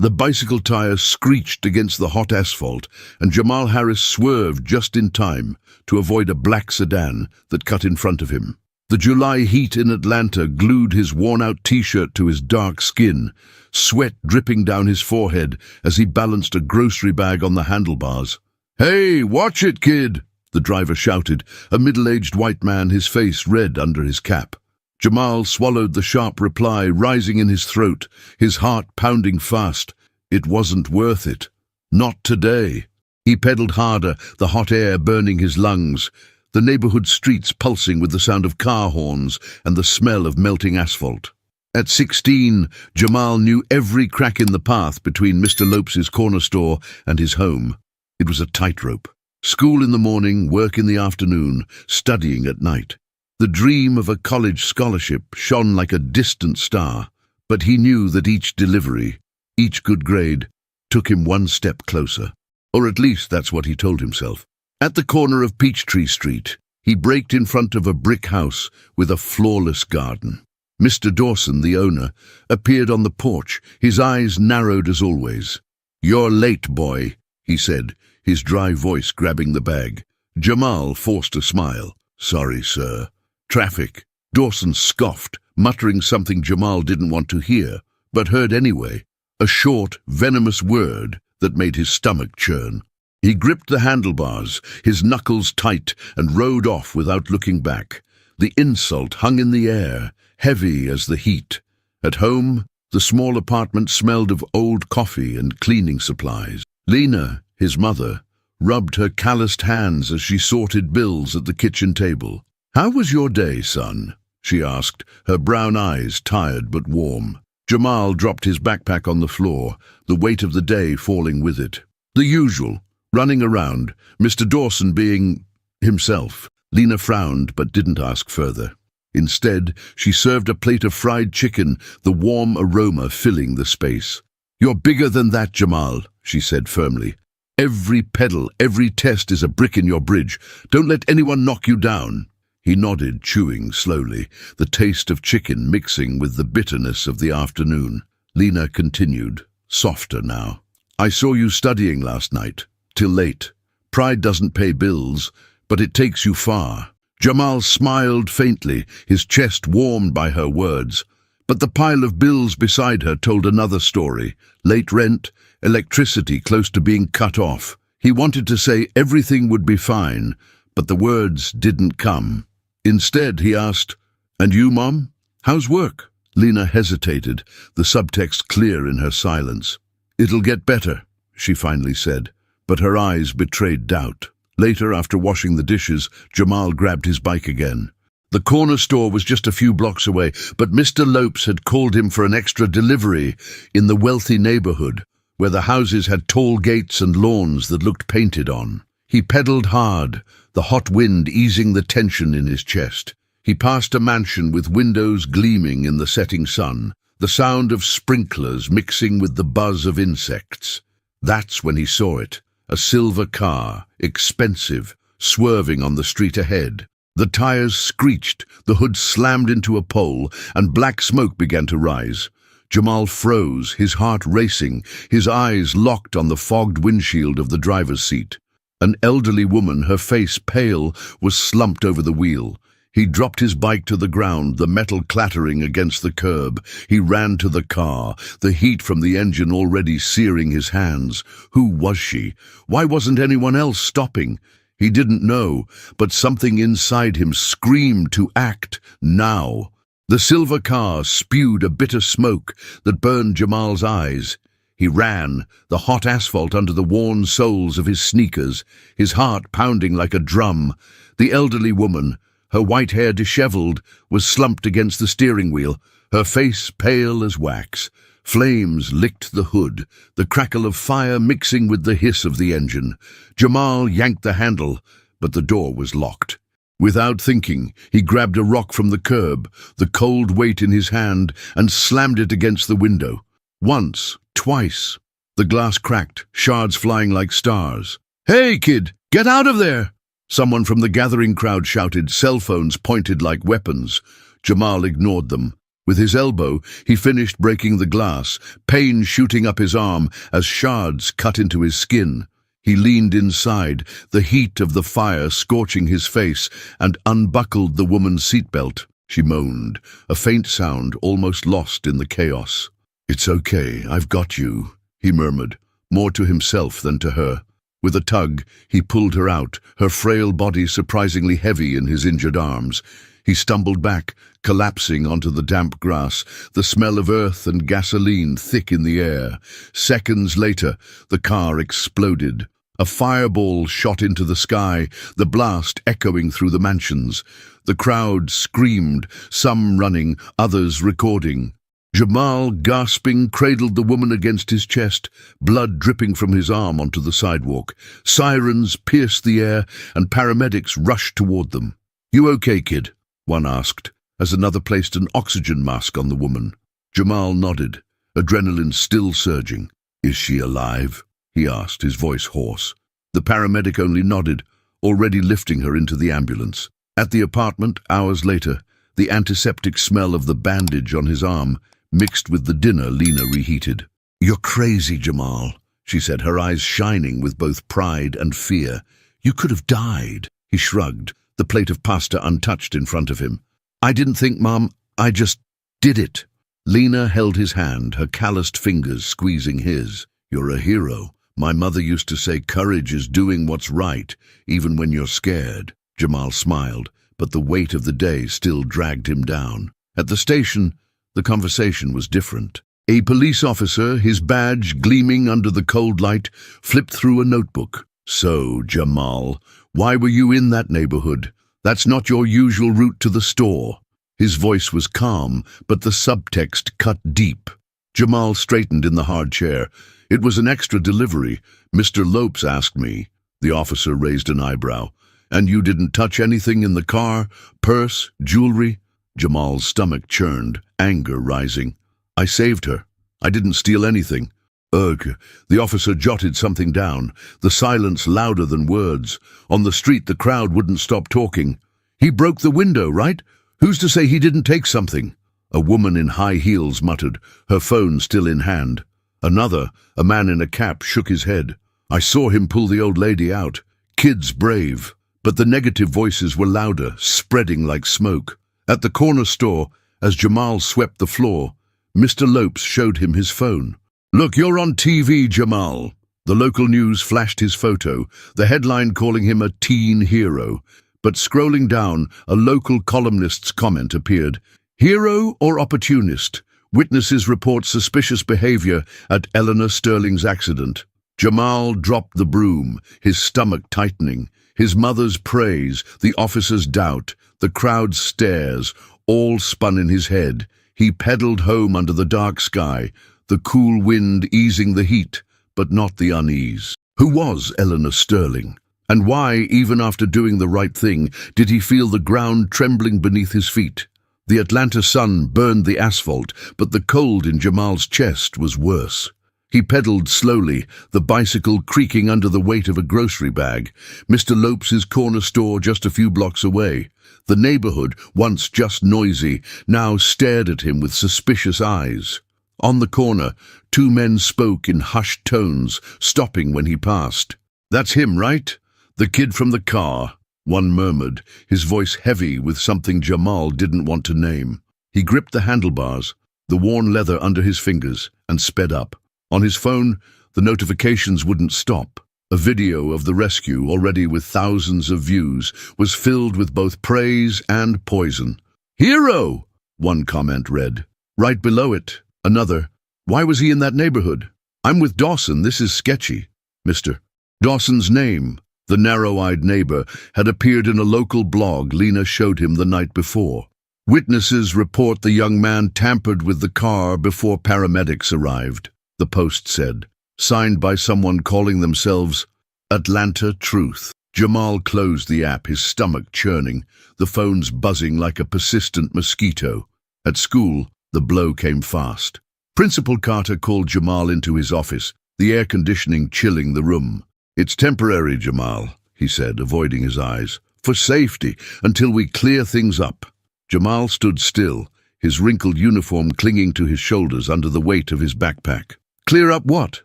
The bicycle tire screeched against the hot asphalt, and Jamal Harris swerved just in time to avoid a black sedan that cut in front of him. The July heat in Atlanta glued his worn-out t-shirt to his dark skin, sweat dripping down his forehead as he balanced a grocery bag on the handlebars. "Hey, watch it, kid!" the driver shouted, a middle-aged white man, his face red under his cap. Jamal swallowed the sharp reply rising in his throat, his heart pounding fast. It wasn't worth it. Not today. He pedaled harder, the hot air burning his lungs, the neighborhood streets pulsing with the sound of car horns and the smell of melting asphalt. At 16, Jamal knew every crack in the path between Mr. Lopes's corner store and his home. It was a tightrope. School in the morning, work in the afternoon, studying at night. The dream of a college scholarship shone like a distant star, but he knew that each delivery, each good grade, took him one step closer. Or at least that's what he told himself. At the corner of Peachtree Street, he braked in front of a brick house with a flawless garden. Mr. Dawson, the owner, appeared on the porch, his eyes narrowed as always. "You're late, boy," he said, his dry voice grabbing the bag. Jamal forced a smile. "Sorry, sir. Traffic." Dawson scoffed, muttering something Jamal didn't want to hear, but heard anyway, a short, venomous word that made his stomach churn. He gripped the handlebars, his knuckles tight, and rode off without looking back. The insult hung in the air, heavy as the heat. At home, the small apartment smelled of old coffee and cleaning supplies. Lena, his mother, rubbed her calloused hands as she sorted bills at the kitchen table. "How was your day, son?" she asked, her brown eyes tired but warm. Jamal dropped his backpack on the floor, the weight of the day falling with it. The usual, running around, Mr. Dawson being himself. Lena frowned but didn't ask further. Instead, she served a plate of fried chicken, the warm aroma filling the space. "You're bigger than that, Jamal," she said firmly. "Every pedal, every test is a brick in your bridge. Don't let anyone knock you down." He nodded, chewing slowly, the taste of chicken mixing with the bitterness of the afternoon. Lena continued, softer now. "I saw you studying last night, till late. Pride doesn't pay bills, but it takes you far." Jamal smiled faintly, his chest warmed by her words. But the pile of bills beside her told another story. Late rent, electricity close to being cut off. He wanted to say everything would be fine, but the words didn't come. Instead, he asked, "And you, Mom? How's work?" Lena hesitated, the subtext clear in her silence. "It'll get better," she finally said, but her eyes betrayed doubt. Later, after washing the dishes, Jamal grabbed his bike again. The corner store was just a few blocks away, but Mr. Lopes had called him for an extra delivery in the wealthy neighborhood, where the houses had tall gates and lawns that looked painted on. He pedaled hard, the hot wind easing the tension in his chest. He passed a mansion with windows gleaming in the setting sun, the sound of sprinklers mixing with the buzz of insects. That's when he saw it, a silver car, expensive, swerving on the street ahead. The tires screeched, the hood slammed into a pole, and black smoke began to rise. Jamal froze, his heart racing, his eyes locked on the fogged windshield of the driver's seat. An elderly woman, her face pale, was slumped over the wheel. He dropped his bike to the ground, the metal clattering against the curb. He ran to the car, the heat from the engine already searing his hands. Who was she? Why wasn't anyone else stopping? He didn't know, but something inside him screamed to act now. The silver car spewed a bitter smoke that burned Jamal's eyes. He ran, the hot asphalt under the worn soles of his sneakers, his heart pounding like a drum. The elderly woman, her white hair disheveled, was slumped against the steering wheel, her face pale as wax. Flames licked the hood, the crackle of fire mixing with the hiss of the engine. Jamal yanked the handle, but the door was locked. Without thinking, he grabbed a rock from the curb, the cold weight in his hand, and slammed it against the window. Once, twice. The glass cracked, shards flying like stars. "Hey, kid, get out of there!" Someone from the gathering crowd shouted, cell phones pointed like weapons. Jamal ignored them. With his elbow, he finished breaking the glass, pain shooting up his arm as shards cut into his skin. He leaned inside, the heat of the fire scorching his face, and unbuckled the woman's seatbelt. She moaned, a faint sound almost lost in the chaos. "It's okay, I've got you," he murmured, more to himself than to her. With a tug, he pulled her out, her frail body surprisingly heavy in his injured arms. He stumbled back, collapsing onto the damp grass, the smell of earth and gasoline thick in the air. Seconds later, the car exploded. A fireball shot into the sky, the blast echoing through the mansions. The crowd screamed, some running, others recording. Jamal, gasping, cradled the woman against his chest, blood dripping from his arm onto the sidewalk. Sirens pierced the air, and paramedics rushed toward them. "You okay, kid?" one asked, as another placed an oxygen mask on the woman. Jamal nodded, adrenaline still surging. "Is she alive?" he asked, his voice hoarse. The paramedic only nodded, already lifting her into the ambulance. At the apartment, hours later, the antiseptic smell of the bandage on his arm mixed with the dinner Lena reheated. "You're crazy, Jamal," she said, her eyes shining with both pride and fear. "You could have died." He shrugged, the plate of pasta untouched in front of him. "I didn't think, Mom. I just did it." Lena held his hand, her calloused fingers squeezing his. "You're a hero. My mother used to say courage is doing what's right, even when you're scared." Jamal smiled, but the weight of the day still dragged him down. At the station, the conversation was different. A police officer, his badge gleaming under the cold light, flipped through a notebook. "So, Jamal, why were you in that neighborhood? That's not your usual route to the store." His voice was calm, but the subtext cut deep. Jamal straightened in the hard chair. "It was an extra delivery. Mr. Lopes asked me." The officer raised an eyebrow. "And you didn't touch anything in the car? Purse? Jewelry?" Jamal's stomach churned, anger rising. "I saved her. I didn't steal anything." "Ugh." The officer jotted something down, the silence louder than words. On the street, the crowd wouldn't stop talking. "He broke the window, right? Who's to say he didn't take something?" A woman in high heels muttered, her phone still in hand. Another, a man in a cap, shook his head. "I saw him pull the old lady out. Kid's brave." But the negative voices were louder, spreading like smoke. At the corner store, as Jamal swept the floor, Mr. Lopes showed him his phone. "Look, you're on TV, Jamal." The local news flashed his photo, the headline calling him a teen hero. But scrolling down, a local columnist's comment appeared. "Hero or opportunist? Witnesses report suspicious behavior at Eleanor Sterling's accident." Jamal dropped the broom, his stomach tightening. His mother's praise, the officer's doubt, the crowd's stares, all spun in his head. He pedaled home under the dark sky, the cool wind easing the heat, but not the unease. Who was Eleanor Sterling? And why, even after doing the right thing, did he feel the ground trembling beneath his feet? The Atlanta sun burned the asphalt, but the cold in Jamal's chest was worse. He pedaled slowly, the bicycle creaking under the weight of a grocery bag. Mr. Lopes's corner store just a few blocks away. The neighborhood, once just noisy, now stared at him with suspicious eyes. On the corner, two men spoke in hushed tones, stopping when he passed. "That's him, right? The kid from the car," one murmured, his voice heavy with something Jamal didn't want to name. He gripped the handlebars, the worn leather under his fingers, and sped up. On his phone, the notifications wouldn't stop. A video of the rescue, already with thousands of views, was filled with both praise and poison. "Hero!" one comment read. Right below it, another. "Why was he in that neighborhood? I'm with Dawson, this is sketchy." Mr. Dawson's name, the narrow-eyed neighbor, had appeared in a local blog Lena showed him the night before. Witnesses report the young man tampered with the car before paramedics arrived, the post said, signed by someone calling themselves Atlanta Truth. Jamal closed the app, his stomach churning, the phones buzzing like a persistent mosquito. At school, the blow came fast. Principal Carter called Jamal into his office, the air conditioning chilling the room. "It's temporary, Jamal," he said, avoiding his eyes. "For safety, until we clear things up." Jamal stood still, his wrinkled uniform clinging to his shoulders under the weight of his backpack. "Clear up what?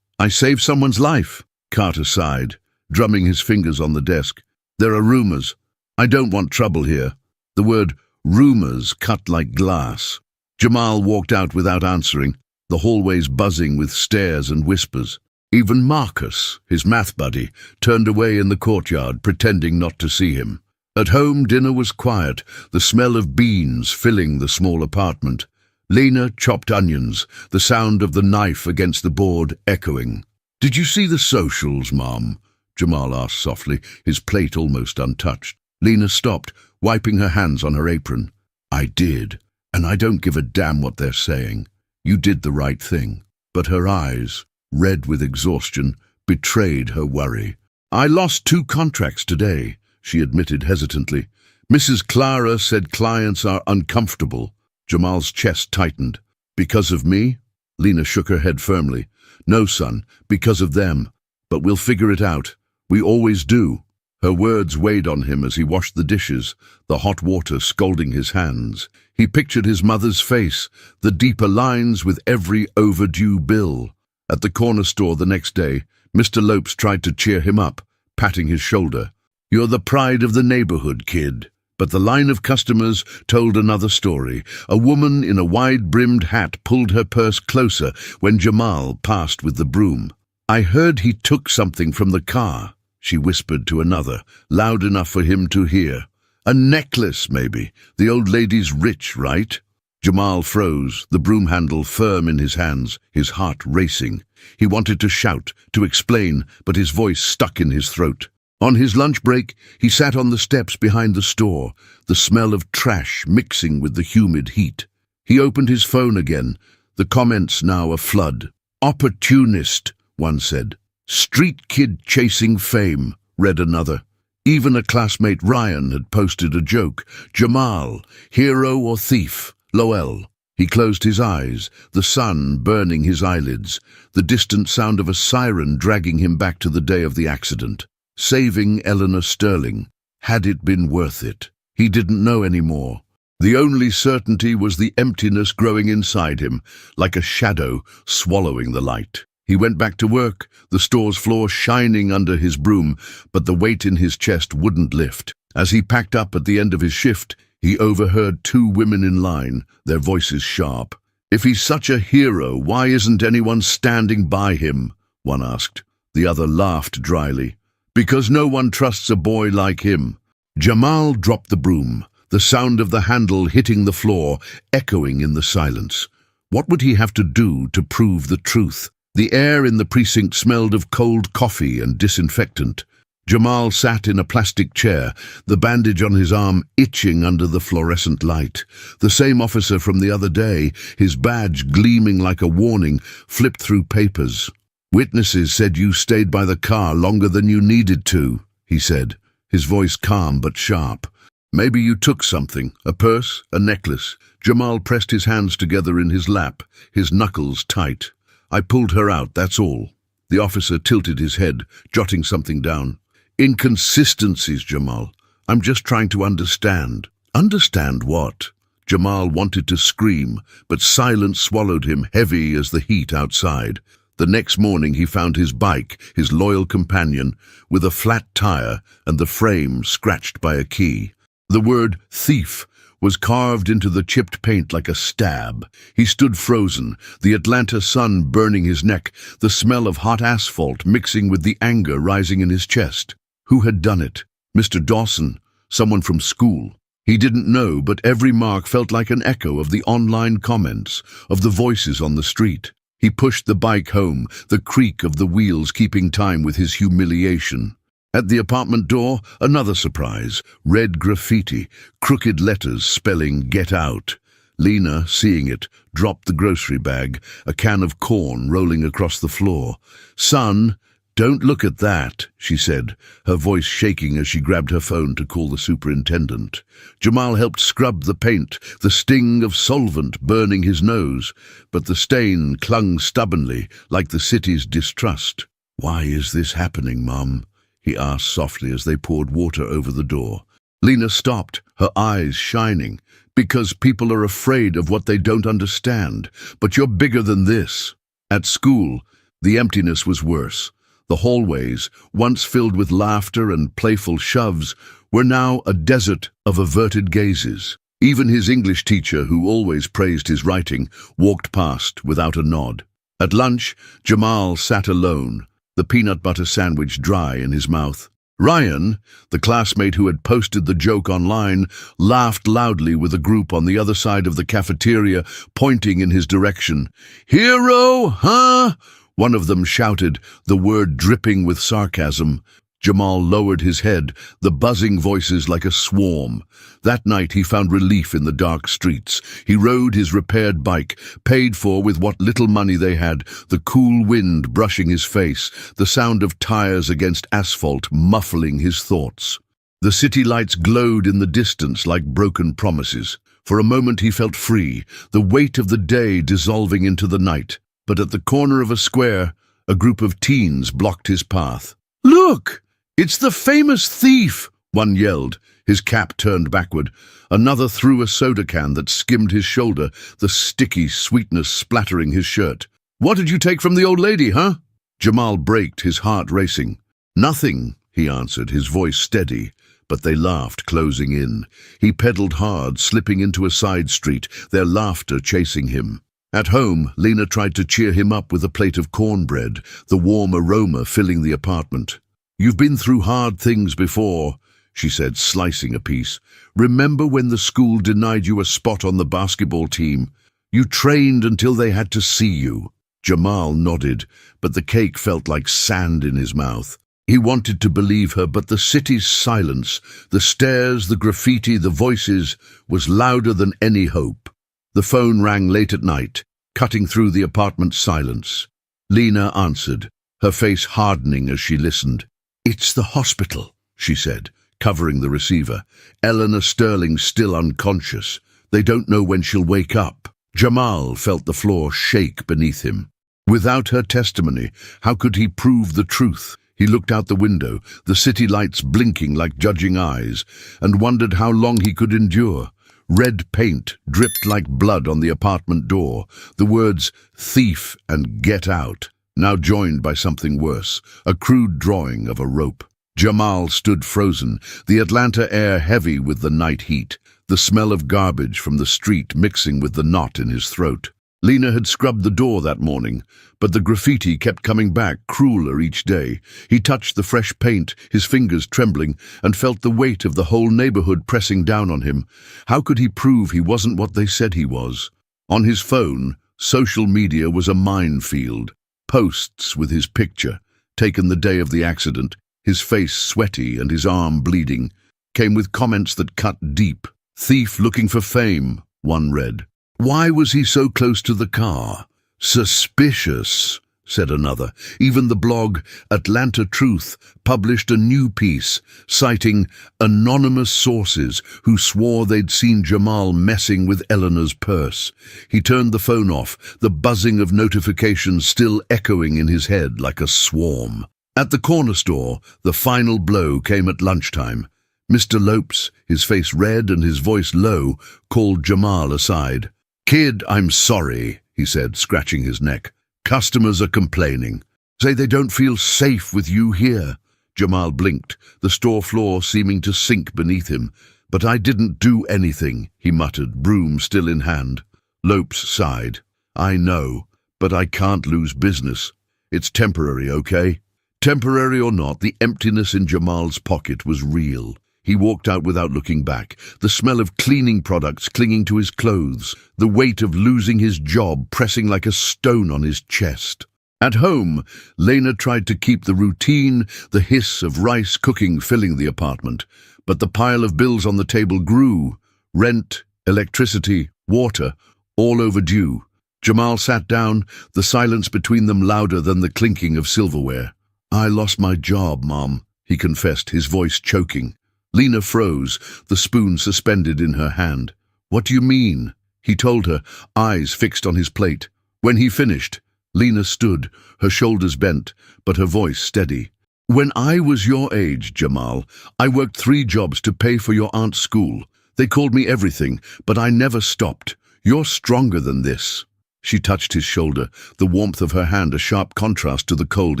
I saved someone's life." Carter sighed, drumming his fingers on the desk. "There are rumors. I don't want trouble here." The word rumors cut like glass. Jamal walked out without answering, the hallways buzzing with stares and whispers. Even Marcus, his math buddy, turned away in the courtyard, pretending not to see him. At home, dinner was quiet, the smell of beans filling the small apartment. Lena chopped onions, the sound of the knife against the board echoing. "Did you see the socials, Mom?" Jamal asked softly, his plate almost untouched. Lena stopped, wiping her hands on her apron. "I did, and I don't give a damn what they're saying. You did the right thing." But her eyes, red with exhaustion, betrayed her worry. "I lost 2 contracts today," she admitted hesitantly. "Mrs. Clara said clients are uncomfortable." Jamal's chest tightened. "Because of me?" Lena shook her head firmly. "No, son, because of them. But we'll figure it out. We always do." Her words weighed on him as he washed the dishes, the hot water scalding his hands. He pictured his mother's face, the deeper lines with every overdue bill. At the corner store the next day, Mr. Lopes tried to cheer him up, patting his shoulder. "You're the pride of the neighborhood, kid." But the line of customers told another story. A woman in a wide-brimmed hat pulled her purse closer when Jamal passed with the broom. "I heard he took something from the car," she whispered to another, loud enough for him to hear. "A necklace, maybe. The old lady's rich, right?" Jamal froze, the broom handle firm in his hands, his heart racing. He wanted to shout, to explain, but his voice stuck in his throat. On his lunch break, he sat on the steps behind the store, the smell of trash mixing with the humid heat. He opened his phone again, the comments now a flood. "Opportunist," one said. "Street kid chasing fame," read another. Even a classmate, Ryan, had posted a joke. "Jamal, hero or thief? Lowell." He closed his eyes, the sun burning his eyelids, the distant sound of a siren dragging him back to the day of the accident. Saving Eleanor Sterling. Had it been worth it? He didn't know anymore. The only certainty was the emptiness growing inside him, like a shadow swallowing the light. He went back to work, the store's floor shining under his broom, but the weight in his chest wouldn't lift. As he packed up at the end of his shift, he overheard 2 women in line, their voices sharp. "If he's such a hero, why isn't anyone standing by him?" one asked. The other laughed dryly. "Because no one trusts a boy like him." Jamal dropped the broom, the sound of the handle hitting the floor, echoing in the silence. What would he have to do to prove the truth? The air in the precinct smelled of cold coffee and disinfectant. Jamal sat in a plastic chair, the bandage on his arm itching under the fluorescent light. The same officer from the other day, his badge gleaming like a warning, flipped through papers. "Witnesses said you stayed by the car longer than you needed to," he said, his voice calm but sharp. "Maybe you took something, a purse, a necklace." Jamal pressed his hands together in his lap, his knuckles tight. "I pulled her out, that's all." The officer tilted his head, jotting something down. "Inconsistencies, Jamal. I'm just trying to understand." "Understand what?" Jamal wanted to scream, but silence swallowed him, heavy as the heat outside. The next morning he found his bike, his loyal companion, with a flat tire and the frame scratched by a key. The word thief was carved into the chipped paint like a stab. He stood frozen, the Atlanta sun burning his neck, the smell of hot asphalt mixing with the anger rising in his chest. Who had done it? Mr. Dawson? Someone from school? He didn't know, but every mark felt like an echo of the online comments, of the voices on the street. He pushed the bike home, the creak of the wheels keeping time with his humiliation. At the apartment door, another surprise. Red graffiti, crooked letters spelling "Get Out." Lena, seeing it, dropped the grocery bag, a can of corn rolling across the floor. "Son, don't look at that," she said, her voice shaking as she grabbed her phone to call the superintendent. Jamal helped scrub the paint, the sting of solvent burning his nose, but the stain clung stubbornly, like the city's distrust. "Why is this happening, Mom?" he asked softly as they poured water over the door. Lena stopped, her eyes shining. Because people are afraid of what they don't understand. But you're bigger than this. At school, the emptiness was worse. The hallways, once filled with laughter and playful shoves, were now a desert of averted gazes. Even his English teacher, who always praised his writing, walked past without a nod. At lunch, Jamal sat alone, the peanut butter sandwich dry in his mouth. Ryan, the classmate who had posted the joke online, laughed loudly with a group on the other side of the cafeteria, pointing in his direction. "Hero, huh?" One of them shouted, the word dripping with sarcasm. Jamal lowered his head, the buzzing voices like a swarm. That night he found relief in the dark streets. He rode his repaired bike, paid for with what little money they had, the cool wind brushing his face, the sound of tires against asphalt muffling his thoughts. The city lights glowed in the distance like broken promises. For a moment he felt free, the weight of the day dissolving into the night. But at the corner of a square, a group of teens blocked his path. "Look! It's the famous thief!" one yelled, his cap turned backward. Another threw a soda can that skimmed his shoulder, the sticky sweetness splattering his shirt. "What did you take from the old lady, huh?" Jamal braked, his heart racing. "Nothing," he answered, his voice steady, but they laughed, closing in. He pedaled hard, slipping into a side street, their laughter chasing him. At home, Lena tried to cheer him up with a plate of cornbread, the warm aroma filling the apartment. "You've been through hard things before," she said, slicing a piece. "Remember when the school denied you a spot on the basketball team? You trained until they had to see you." Jamal nodded, but the cake felt like sand in his mouth. He wanted to believe her, but the city's silence, the stares, the graffiti, the voices, was louder than any hope. The phone rang late at night, cutting through the apartment's silence. Lena answered, her face hardening as she listened. "It's the hospital," she said, covering the receiver. "Eleanor Sterling's still unconscious. They don't know when she'll wake up." Jamal felt the floor shake beneath him. Without her testimony, how could he prove the truth? He looked out the window, the city lights blinking like judging eyes, and wondered how long he could endure. Red paint dripped like blood on the apartment door, the words "thief" and "get out," now joined by something worse, a crude drawing of a rope. Jamal stood frozen, the Atlanta air heavy with the night heat, the smell of garbage from the street mixing with the knot in his throat. Lena had scrubbed the door that morning, but the graffiti kept coming back, crueler each day. He touched the fresh paint, his fingers trembling, and felt the weight of the whole neighborhood pressing down on him. How could he prove he wasn't what they said he was? On his phone, social media was a minefield. Posts with his picture, taken the day of the accident, his face sweaty and his arm bleeding, came with comments that cut deep. "Thief looking for fame," one read. "Why was he so close to the car?" "Suspicious," said another. Even the blog Atlanta Truth published a new piece, citing anonymous sources who swore they'd seen Jamal messing with Eleanor's purse. He turned the phone off, the buzzing of notifications still echoing in his head like a swarm. At the corner store, the final blow came at lunchtime. Mr. Lopes, his face red and his voice low, called Jamal aside. "Kid, I'm sorry," he said, scratching his neck. "Customers are complaining. Say they don't feel safe with you here." Jamal blinked, the store floor seeming to sink beneath him. "But I didn't do anything," he muttered, broom still in hand. Lopes sighed. "I know, but I can't lose business. It's temporary, okay?" Temporary or not, the emptiness in Jamal's pocket was real. He walked out without looking back, the smell of cleaning products clinging to his clothes, the weight of losing his job pressing like a stone on his chest. At home, Lena tried to keep the routine, the hiss of rice cooking filling the apartment, but the pile of bills on the table grew. Rent, electricity, water, all overdue. Jamal sat down, the silence between them louder than the clinking of silverware. "I lost my job, Mom," he confessed, his voice choking. Lena froze, the spoon suspended in her hand. "What do you mean?" He told her, eyes fixed on his plate. When he finished, Lena stood, her shoulders bent, but her voice steady. "When I was your age, Jamal, I worked 3 jobs to pay for your aunt's school. They called me everything, but I never stopped. You're stronger than this." She touched his shoulder, the warmth of her hand a sharp contrast to the cold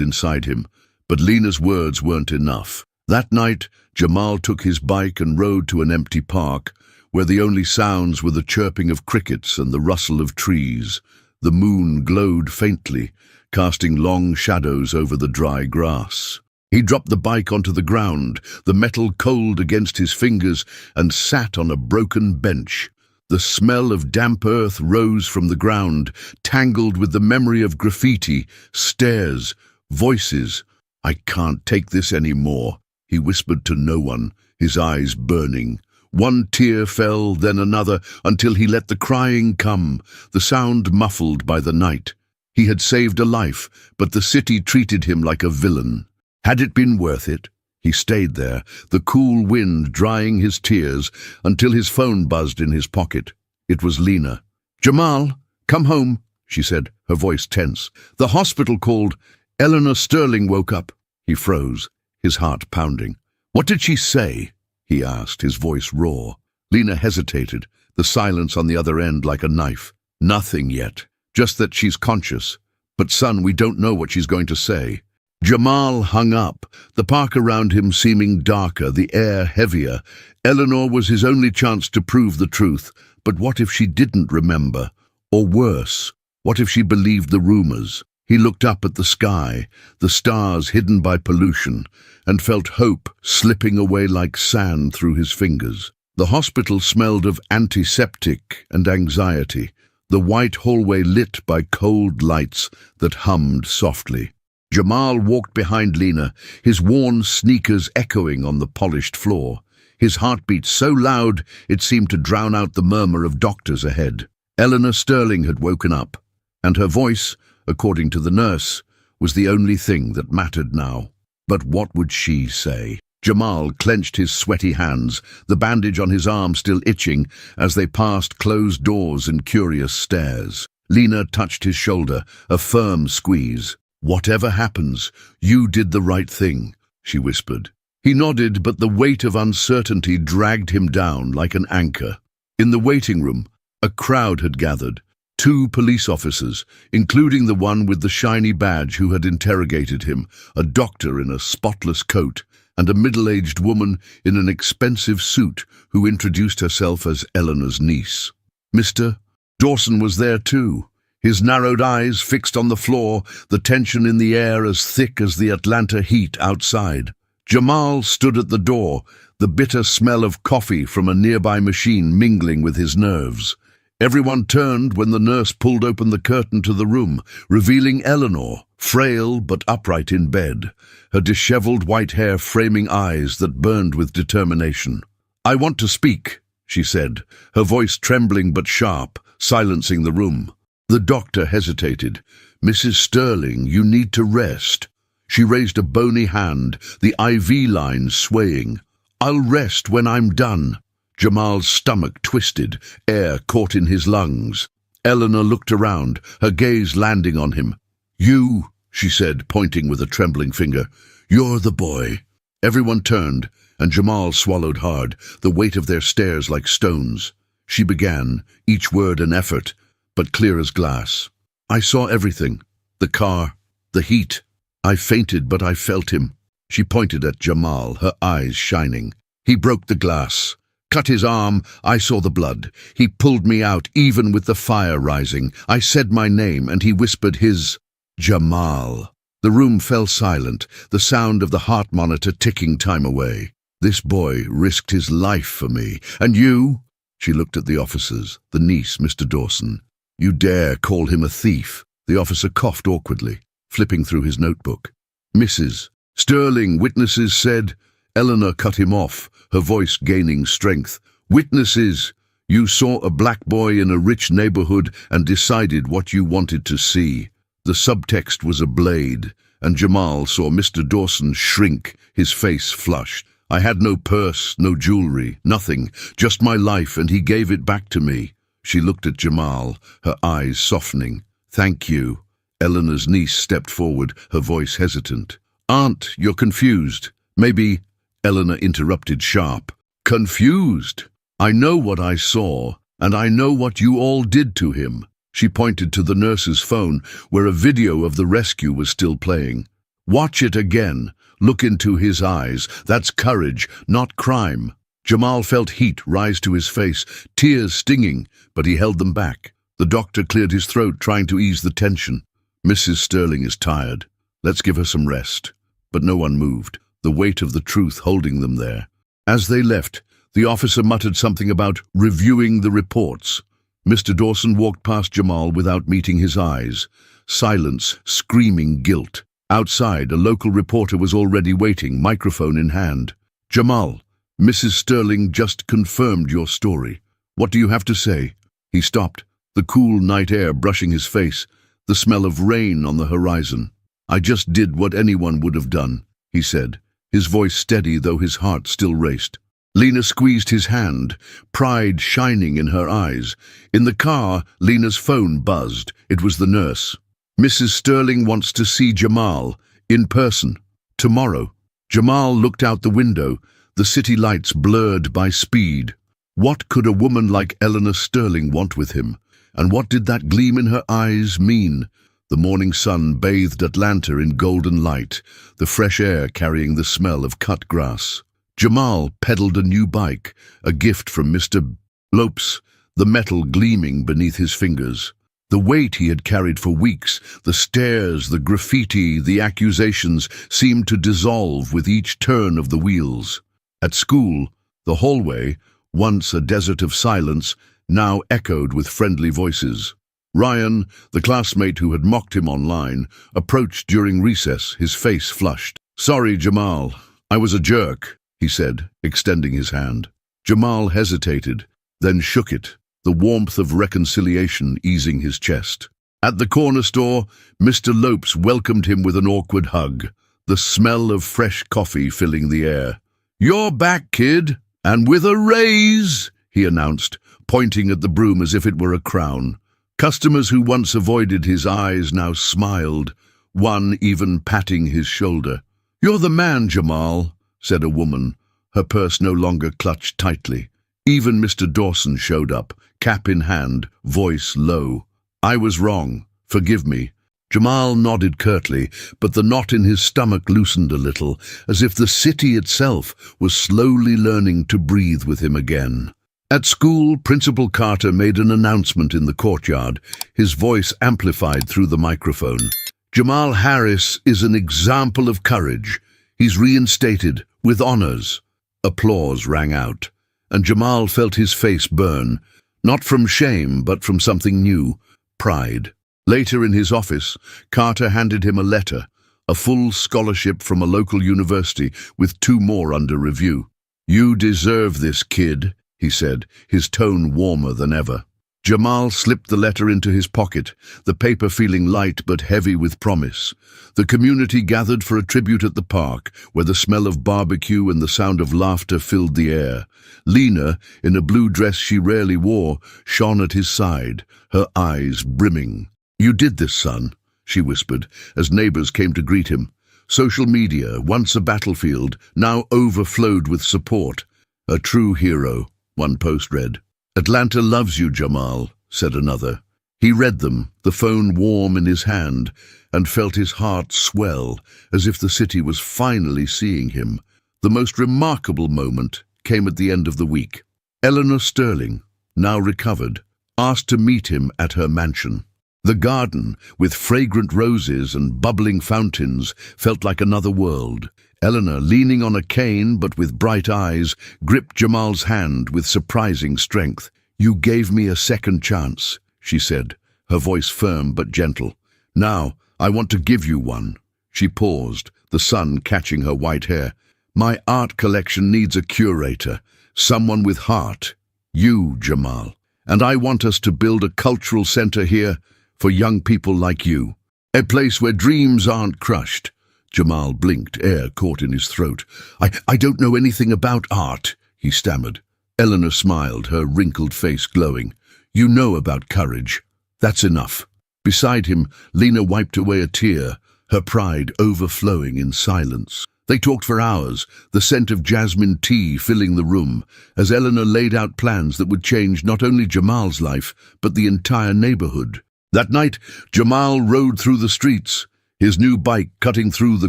inside him. But Lena's words weren't enough. That night, Jamal took his bike and rode to an empty park, where the only sounds were the chirping of crickets and the rustle of trees. The moon glowed faintly, casting long shadows over the dry grass. He dropped the bike onto the ground, the metal cold against his fingers, and sat on a broken bench. The smell of damp earth rose from the ground, tangled with the memory of graffiti, stairs, voices. "I can't take this anymore," he whispered to no one, his eyes burning. One tear fell, then another, until he let the crying come, the sound muffled by the night. He had saved a life, but the city treated him like a villain. Had it been worth it? He stayed there, the cool wind drying his tears, until his phone buzzed in his pocket. It was Lena. "Jamal, come home," she said, her voice tense. "The hospital called. Eleanor Sterling woke up." He froze, his heart pounding. "What did she say?" he asked, his voice raw. Lena hesitated, the silence on the other end like a knife. "Nothing yet. Just that she's conscious. But son, we don't know what she's going to say." Jamal hung up, the park around him seeming darker, the air heavier. Eleanor was his only chance to prove the truth. But what if she didn't remember? Or worse, what if she believed the rumors? He looked up at the sky, the stars hidden by pollution, and felt hope slipping away like sand through his fingers. The hospital smelled of antiseptic and anxiety, the white hallway lit by cold lights that hummed softly. Jamal walked behind Lena, his worn sneakers echoing on the polished floor, his heartbeat so loud it seemed to drown out the murmur of doctors ahead. Eleanor Sterling had woken up, and her voice, according to the nurse, was the only thing that mattered now. But what would she say? Jamal clenched his sweaty hands, the bandage on his arm still itching, as they passed closed doors and curious stares. Lena touched his shoulder, a firm squeeze. "Whatever happens, you did the right thing," she whispered. He nodded, but the weight of uncertainty dragged him down like an anchor. In the waiting room, a crowd had gathered. 2 police officers, including the one with the shiny badge who had interrogated him, a doctor in a spotless coat, and a middle-aged woman in an expensive suit who introduced herself as Eleanor's niece. Mr. Dawson was there too, his narrowed eyes fixed on the floor, the tension in the air as thick as the Atlanta heat outside. Jamal stood at the door, the bitter smell of coffee from a nearby machine mingling with his nerves. Everyone turned when the nurse pulled open the curtain to the room, revealing Eleanor, frail but upright in bed, her disheveled white hair framing eyes that burned with determination. "I want to speak," she said, her voice trembling but sharp, silencing the room. The doctor hesitated. "Mrs. Sterling, you need to rest." She raised a bony hand, the IV line swaying. "I'll rest when I'm done." Jamal's stomach twisted, air caught in his lungs. Eleanor looked around, her gaze landing on him. "You," she said, pointing with a trembling finger. "You're the boy." Everyone turned, and Jamal swallowed hard, the weight of their stares like stones. She began, each word an effort, but clear as glass. "I saw everything. The car, the heat. I fainted, but I felt him." She pointed at Jamal, her eyes shining. "He broke the glass. Cut his arm, I saw the blood. He pulled me out, even with the fire rising. I said my name, and he whispered his, Jamal." The room fell silent, the sound of the heart monitor ticking time away. "This boy risked his life for me. And you?" She looked at the officers, the niece, Mr. Dawson. "You dare call him a thief?" The officer coughed awkwardly, flipping through his notebook. "Mrs. Sterling, witnesses said..." Eleanor cut him off, her voice gaining strength. "Witnesses, you saw a black boy in a rich neighborhood and decided what you wanted to see." The subtext was a blade, and Jamal saw Mr. Dawson shrink, his face flushed. "I had no purse, no jewelry, nothing, just my life, and he gave it back to me." She looked at Jamal, her eyes softening. "Thank you." Eleanor's niece stepped forward, her voice hesitant. "Aunt, you're confused. Maybe..." Eleanor interrupted sharp. "Confused?" I know what I saw, and I know what you all did to him. She pointed to the nurse's phone, where a video of the rescue was still playing. Watch it again. Look into his eyes. That's courage, not crime. Jamal felt heat rise to his face, tears stinging, but he held them back. The doctor cleared his throat, trying to ease the tension. Mrs. Sterling is tired. Let's give her some rest. But no one moved, the weight of the truth holding them there. As they left, the officer muttered something about reviewing the reports. Mr. Dawson walked past Jamal without meeting his eyes. Silence, screaming guilt. Outside, a local reporter was already waiting, microphone in hand. Jamal, Mrs. Sterling just confirmed your story. What do you have to say? He stopped, the cool night air brushing his face, the smell of rain on the horizon. I just did what anyone would have done, he said, his voice steady though his heart still raced. Lena squeezed his hand, pride shining in her eyes. In the car, Lena's phone buzzed. It was the nurse. Mrs. Sterling wants to see Jamal, in person, tomorrow. Jamal looked out the window, the city lights blurred by speed. What could a woman like Eleanor Sterling want with him? And what did that gleam in her eyes mean? The morning sun bathed Atlanta in golden light, the fresh air carrying the smell of cut grass. Jamal pedaled a new bike, a gift from Mr. Lopes, the metal gleaming beneath his fingers. The weight he had carried for weeks, the stares, the graffiti, the accusations, seemed to dissolve with each turn of the wheels. At school, the hallway, once a desert of silence, now echoed with friendly voices. Ryan, the classmate who had mocked him online, approached during recess, his face flushed. "Sorry, Jamal. I was a jerk," he said, extending his hand. Jamal hesitated, then shook it, the warmth of reconciliation easing his chest. At the corner store, Mr. Lopes welcomed him with an awkward hug, the smell of fresh coffee filling the air. "You're back, kid, and with a raise," he announced, pointing at the broom as if it were a crown. Customers who once avoided his eyes now smiled, one even patting his shoulder. "You're the man, Jamal," said a woman, her purse no longer clutched tightly. Even Mr. Dawson showed up, cap in hand, voice low. "I was wrong. Forgive me." Jamal nodded curtly, but the knot in his stomach loosened a little, as if the city itself was slowly learning to breathe with him again. At school, Principal Carter made an announcement in the courtyard, his voice amplified through the microphone. "Jamal Harris is an example of courage. He's reinstated, with honors." Applause rang out, and Jamal felt his face burn, not from shame, but from something new, pride. Later in his office, Carter handed him a letter, a full scholarship from a local university with 2 more under review. "You deserve this, kid," he said, his tone warmer than ever. Jamal slipped the letter into his pocket, the paper feeling light but heavy with promise. The community gathered for a tribute at the park, where the smell of barbecue and the sound of laughter filled the air. Lena, in a blue dress she rarely wore, shone at his side, her eyes brimming. "You did this, son," she whispered, as neighbors came to greet him. Social media, once a battlefield, now overflowed with support. "A true hero," one post read. "Atlanta loves you, Jamal," said another. He read them, the phone warm in his hand, and felt his heart swell, as if the city was finally seeing him. The most remarkable moment came at the end of the week. Eleanor Sterling, now recovered, asked to meet him at her mansion. The garden, with fragrant roses and bubbling fountains, felt like another world. Eleanor, leaning on a cane but with bright eyes, gripped Jamal's hand with surprising strength. "You gave me a second chance," she said, her voice firm but gentle. "Now, I want to give you one." She paused, the sun catching her white hair. "My art collection needs a curator, someone with heart. You, Jamal. And I want us to build a cultural center here for young people like you. A place where dreams aren't crushed." Jamal blinked, air caught in his throat. I don't know anything about art," he stammered. Eleanor smiled, her wrinkled face glowing. "You know about courage. That's enough." Beside him, Lena wiped away a tear, her pride overflowing in silence. They talked for hours, the scent of jasmine tea filling the room, as Eleanor laid out plans that would change not only Jamal's life, but the entire neighborhood. That night, Jamal rode through the streets, his new bike cutting through the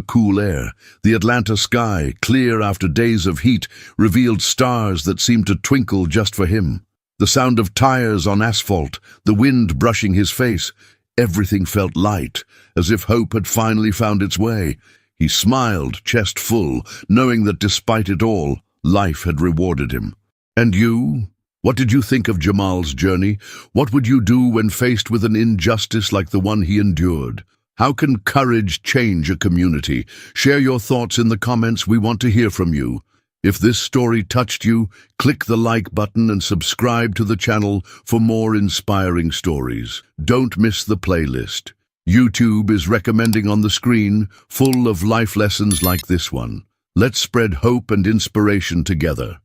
cool air. The Atlanta sky, clear after days of heat, revealed stars that seemed to twinkle just for him. The sound of tires on asphalt, the wind brushing his face, everything felt light, as if hope had finally found its way. He smiled, chest full, knowing that despite it all, life had rewarded him. And you? What did you think of Jamal's journey? What would you do when faced with an injustice like the one he endured? How can courage change a community? Share your thoughts in the comments. We want to hear from you. If this story touched you, click the like button and subscribe to the channel for more inspiring stories. Don't miss the playlist. YouTube is recommending on the screen, full of life lessons like this one. Let's spread hope and inspiration together.